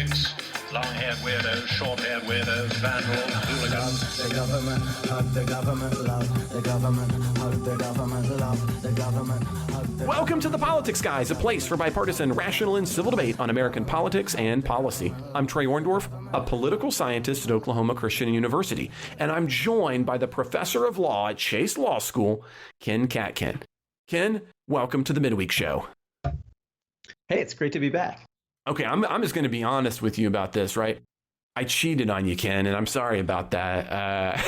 politics. Long-haired weirdos, short-haired weirdos, vandals, hooligans. The government, hug the government, love the government, hug the government, love the government, hug the Welcome to The Politics Guys, a place for bipartisan, rational, and civil debate on American politics and policy. I'm Trey Orndorff, a political scientist at Oklahoma Christian University, and I'm joined by the professor of law at Chase Law School, Ken Katkin. Ken, welcome to the Midweek Show. Hey, it's great to be back. Okay, I'm just going to be honest with you about this, right? I cheated on you, Ken, and I'm sorry about that.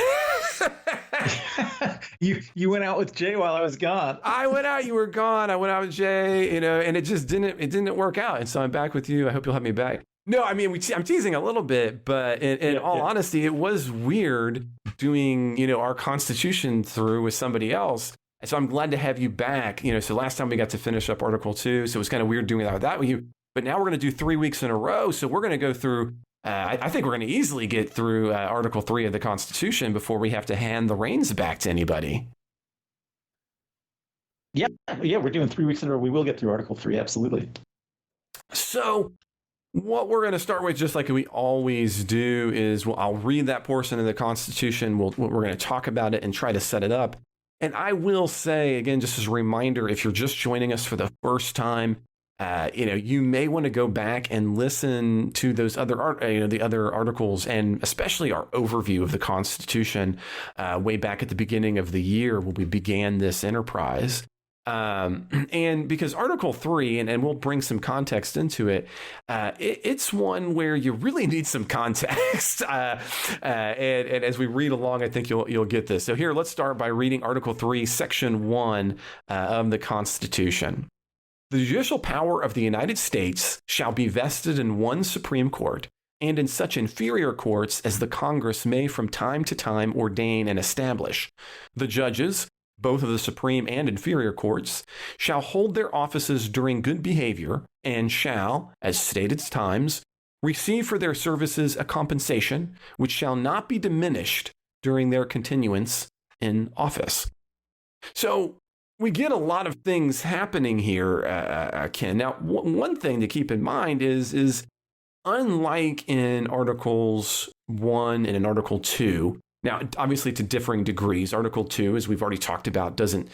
You went out with Jay while I was gone. I went out, you were gone. I went out with Jay, and it just didn't work out. And so I'm back with you. I hope you'll have me back. No, I mean, I'm teasing a little bit, but in all honesty, it was weird doing, our Constitution through with somebody else. And so I'm glad to have you back. So last time we got to finish up Article 2, so it was kind of weird doing that with you. But now we're going to do 3 weeks in a row. So we're going to go through, I think we're going to easily get through Article 3 of the Constitution before we have to hand the reins back to anybody. Yeah, we're doing 3 weeks in a row. We will get through Article 3, absolutely. So what we're going to start with, just like we always do, is I'll read that portion of the Constitution. We're going to talk about it and try to set it up. And I will say, again, just as a reminder, if you're just joining us for the first time, you may want to go back and listen to those other the other articles, and especially our overview of the Constitution way back at the beginning of the year when we began this enterprise. And because Article 3, and we'll bring some context into it, it's one where you really need some context. And as we read along, I think you'll get this. So here, let's start by reading Article 3, Section 1 of the Constitution. The judicial power of the United States shall be vested in one Supreme Court, and in such inferior courts as the Congress may from time to time ordain and establish. The judges, both of the Supreme and inferior courts, shall hold their offices during good behavior, and shall, as stated times, receive for their services a compensation which shall not be diminished during their continuance in office. So, we get a lot of things happening here, Ken. Now, one thing to keep in mind is unlike in Articles 1 and in Article 2, now, obviously to differing degrees, Article 2, as we've already talked about, doesn't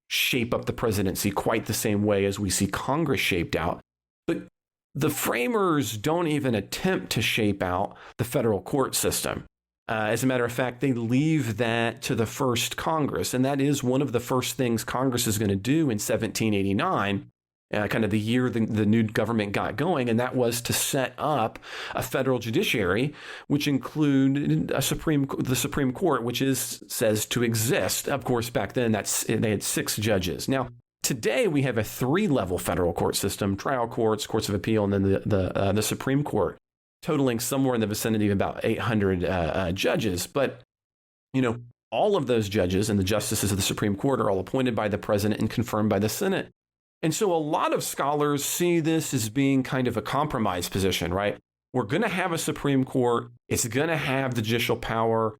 shape up the presidency quite the same way as we see Congress shaped out. But the framers don't even attempt to shape out the federal court system. As a matter of fact, they leave that to the first Congress, and that is one of the first things Congress is going to do in 1789, kind of the year the new government got going, and that was to set up a federal judiciary, which included the Supreme Court, which says to exist. Of course, back then they had 6 judges. Now, today we have a 3-level federal court system: trial courts, courts of appeal, and then the Supreme Court, totaling somewhere in the vicinity of about 800 judges. But, all of those judges and the justices of the Supreme Court are all appointed by the president and confirmed by the Senate. And so a lot of scholars see this as being kind of a compromise position, right? We're going to have a Supreme Court. It's going to have the judicial power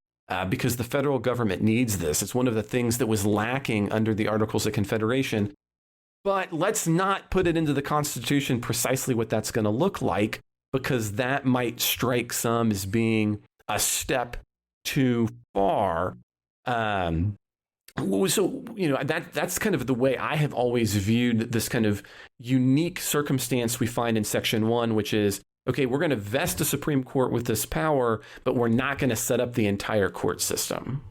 because the federal government needs this. It's one of the things that was lacking under the Articles of Confederation. But let's not put it into the Constitution precisely what that's going to look like, because that might strike some as being a step too far. So, that's kind of the way I have always viewed this kind of unique circumstance we find in Section 1, which is, okay, we're going to vest the Supreme Court with this power, but we're not going to set up the entire court system.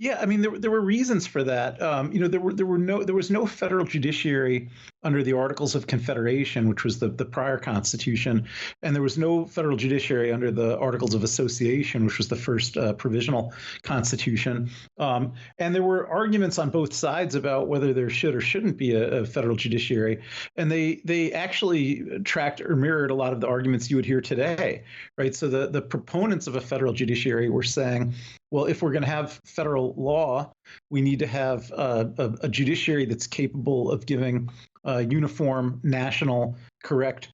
Yeah, I mean, there were reasons for that. There was no federal judiciary under the Articles of Confederation, which was the prior Constitution, and there was no federal judiciary under the Articles of Association, which was the first provisional Constitution. And there were arguments on both sides about whether there should or shouldn't be a federal judiciary, and they actually tracked or mirrored a lot of the arguments you would hear today, right? So the proponents of a federal judiciary were saying, well, if we're going to have federal law, we need to have a judiciary that's capable of giving uniform, national, correct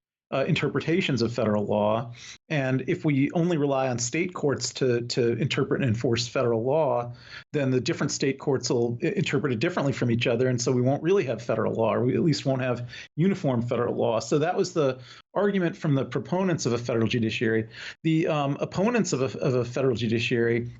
interpretations of federal law. And if we only rely on state courts to interpret and enforce federal law, then the different state courts will interpret it differently from each other. And so we won't really have federal law, or we at least won't have uniform federal law. So that was the argument from the proponents of a federal judiciary. The opponents of a federal judiciary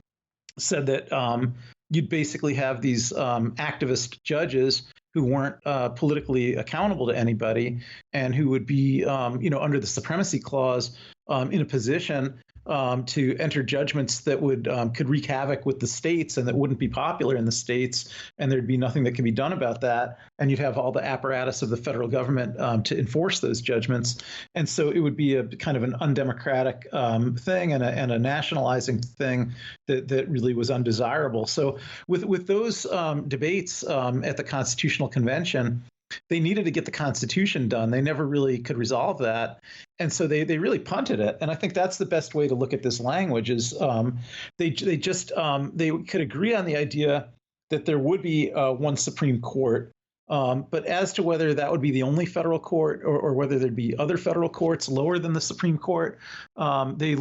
said that you'd basically have these activist judges who weren't politically accountable to anybody, and who would be, under the Supremacy Clause, in a position to enter judgments that would could wreak havoc with the states and that wouldn't be popular in the states, and there'd be nothing that could be done about that. And you'd have all the apparatus of the federal government to enforce those judgments. And so it would be a kind of an undemocratic thing and a nationalizing thing that really was undesirable. So with those debates at the Constitutional Convention, they needed to get the Constitution done. They never really could resolve that. And so they really punted it. And I think that's the best way to look at this language is they could agree on the idea that there would be one Supreme Court. But as to whether that would be the only federal court or whether there'd be other federal courts lower than the Supreme Court, they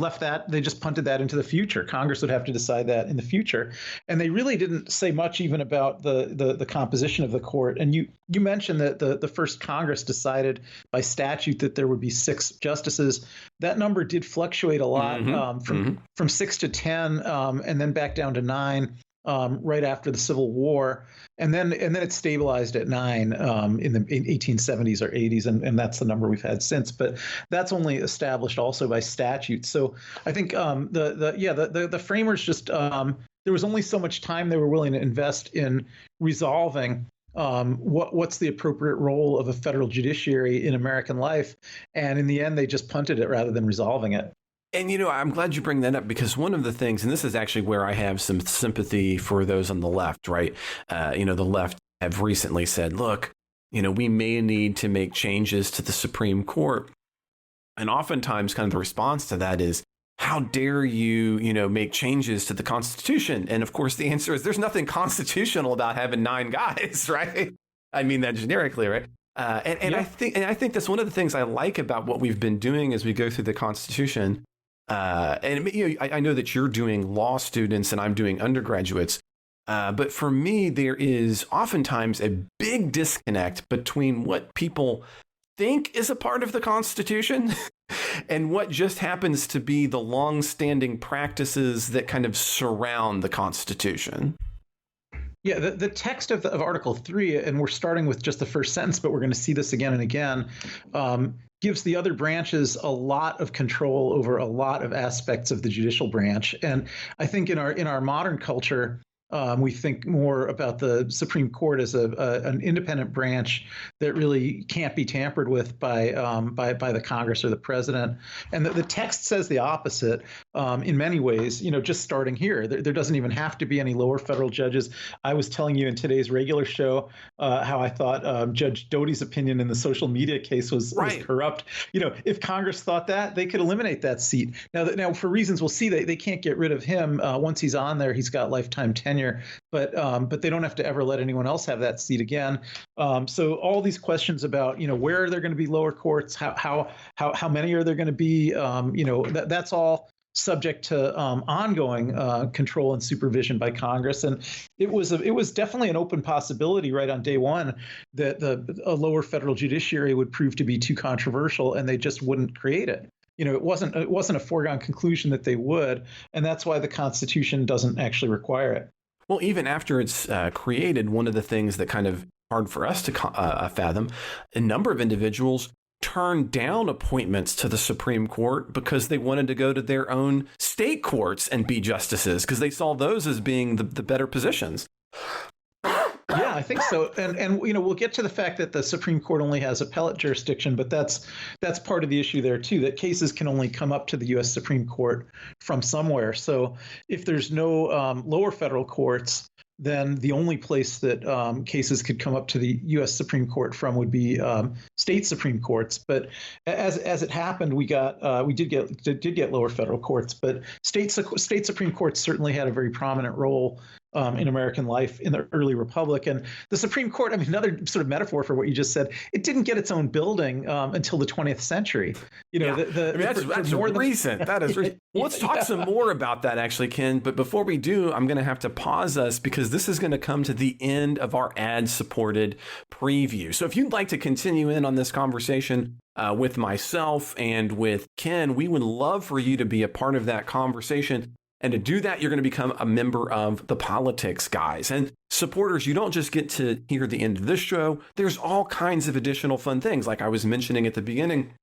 just punted that into the future. Congress would have to decide that in the future. And they really didn't say much even about the composition of the court. And you mentioned that the first Congress decided by statute that there would be 6 justices. That number did fluctuate a lot, from 6 to 10, and then back down to 9. Right after the Civil War, and then it stabilized at 9 in the 1870s or 80s, and that's the number we've had since. But that's only established also by statute. So I think the framers just there was only so much time they were willing to invest in resolving what's the appropriate role of a federal judiciary in American life, and in the end they just punted it rather than resolving it. And, I'm glad you bring that up, because one of the things, and this is actually where I have some sympathy for those on the left, right? The left have recently said, look, we may need to make changes to the Supreme Court. And oftentimes kind of the response to that is, how dare you, make changes to the Constitution? And of course, the answer is there's nothing constitutional about having 9 guys, right? I mean that generically, right? I think that's one of the things I like about what we've been doing as we go through the Constitution. I know that you're doing law students and I'm doing undergraduates. But for me, there is oftentimes a big disconnect between what people think is a part of the Constitution and what just happens to be the long-standing practices that kind of surround the Constitution. Yeah, the text of Article 3, and we're starting with just the first sentence, but we're going to see this again and again, gives the other branches a lot of control over a lot of aspects of the judicial branch. And I think in our modern culture, we think more about the Supreme Court as an independent branch that really can't be tampered with by the Congress or the president. And the text says the opposite in many ways. Just starting here, there doesn't even have to be any lower federal judges. I was telling you in today's regular show how I thought Judge Doty's opinion in the social media case was corrupt. If Congress thought that, they could eliminate that seat. Now for reasons we'll see, they can't get rid of him. Once he's on there, he's got lifetime tenure. But they don't have to ever let anyone else have that seat again. So all these questions about where are there going to be lower courts, how many are there going to be, that's all subject to ongoing control and supervision by Congress. And it was definitely an open possibility right on day one that a lower federal judiciary would prove to be too controversial, and they just wouldn't create it. It wasn't a foregone conclusion that they would, and that's why the Constitution doesn't actually require it. Well, even after it's created, one of the things that kind of hard for us to fathom, a number of individuals turned down appointments to the Supreme Court because they wanted to go to their own state courts and be justices because they saw those as being the better positions. Yeah, I think so. And we'll get to the fact that the Supreme Court only has appellate jurisdiction, but that's part of the issue there, too, that cases can only come up to the U.S. Supreme Court from somewhere. So if there's no lower federal courts, then the only place that cases could come up to the U.S. Supreme Court from would be state Supreme Courts. But as it happened, we did get lower federal courts, but state Supreme Courts certainly had a very prominent role in American life in the early republic. And the Supreme Court, I mean, another sort of metaphor for what you just said, it didn't get its own building until the 20th century. You know, that's more recent. That is recent. Let's talk some more about that, actually, Ken. But before we do, I'm going to have to pause us because this is going to come to the end of our ad-supported preview. So if you'd like to continue in on this conversation with myself and with Ken, we would love for you to be a part of that conversation. And to do that, you're going to become a member of the Politics Guys. And supporters, you don't just get to hear the end of this show. There's all kinds of additional fun things. Like I was mentioning at the beginning,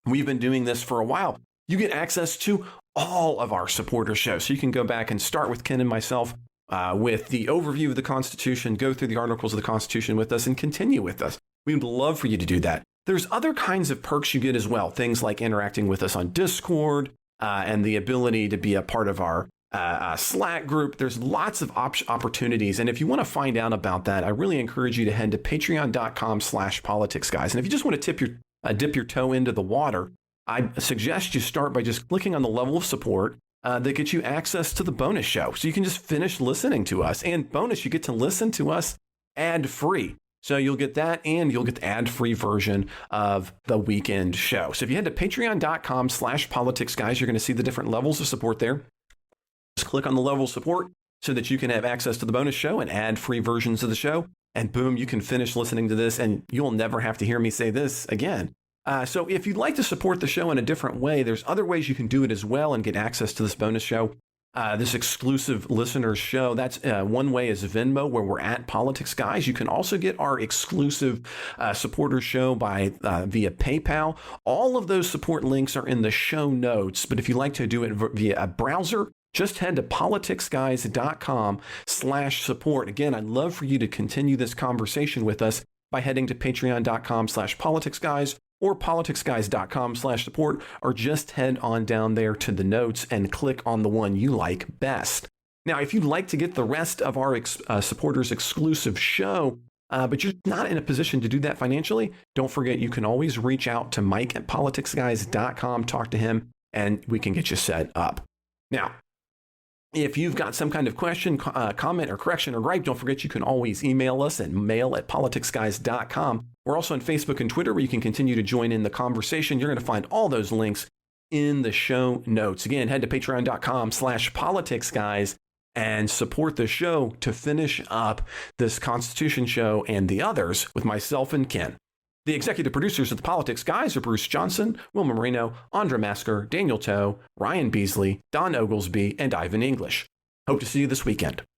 we've been doing this for a while. You get access to all of our supporter shows. So you can go back and start with Ken and myself with the overview of the Constitution, go through the articles of the Constitution with us, and continue with us. We would love for you to do that. There's other kinds of perks you get as well. Things like interacting with us on Discord, and the ability to be a part of our Slack group. There's lots of opportunities. And if you want to find out about that, I really encourage you to head to patreon.com/politicsguys. And if you just want to dip your toe into the water, I suggest you start by just clicking on the level of support that gets you access to the bonus show. So you can just finish listening to us. And bonus, you get to listen to us ad-free. So you'll get that, and you'll get the ad-free version of the weekend show. So if you head to patreon.com/politicsguys, you're going to see the different levels of support there. Just click on the level of support so that you can have access to the bonus show and ad-free versions of the show. And boom, you can finish listening to this, and you'll never have to hear me say this again. So if you'd like to support the show in a different way, there's other ways you can do it as well and get access to this bonus show. This exclusive listeners show. That's one way is Venmo, where we're at Politics Guys. You can also get our exclusive supporters show by via PayPal. All of those support links are in the show notes. But if you like to do it via a browser, just head to politicsguys.com/support. Again, I'd love for you to continue this conversation with us by heading to patreon.com/politicsguys or politicsguys.com/support, or just head on down there to the notes and click on the one you like best. Now, if you'd like to get the rest of our supporters exclusive show, but you're not in a position to do that financially, don't forget you can always reach out to Mike at politicsguys.com, talk to him, and we can get you set up. Now, if you've got some kind of question, comment, or correction, or gripe, don't forget you can always email us at mail@politicsguys.com. We're also on Facebook and Twitter, where you can continue to join in the conversation. You're going to find all those links in the show notes. Again, head to patreon.com/politicsguys and support the show to finish up this Constitution show and the others with myself and Ken. The executive producers of the Politics Guys are Bruce Johnson, Wilma Moreno, Andra Masker, Daniel Toe, Ryan Beasley, Don Oglesby, and Ivan English. Hope to see you this weekend.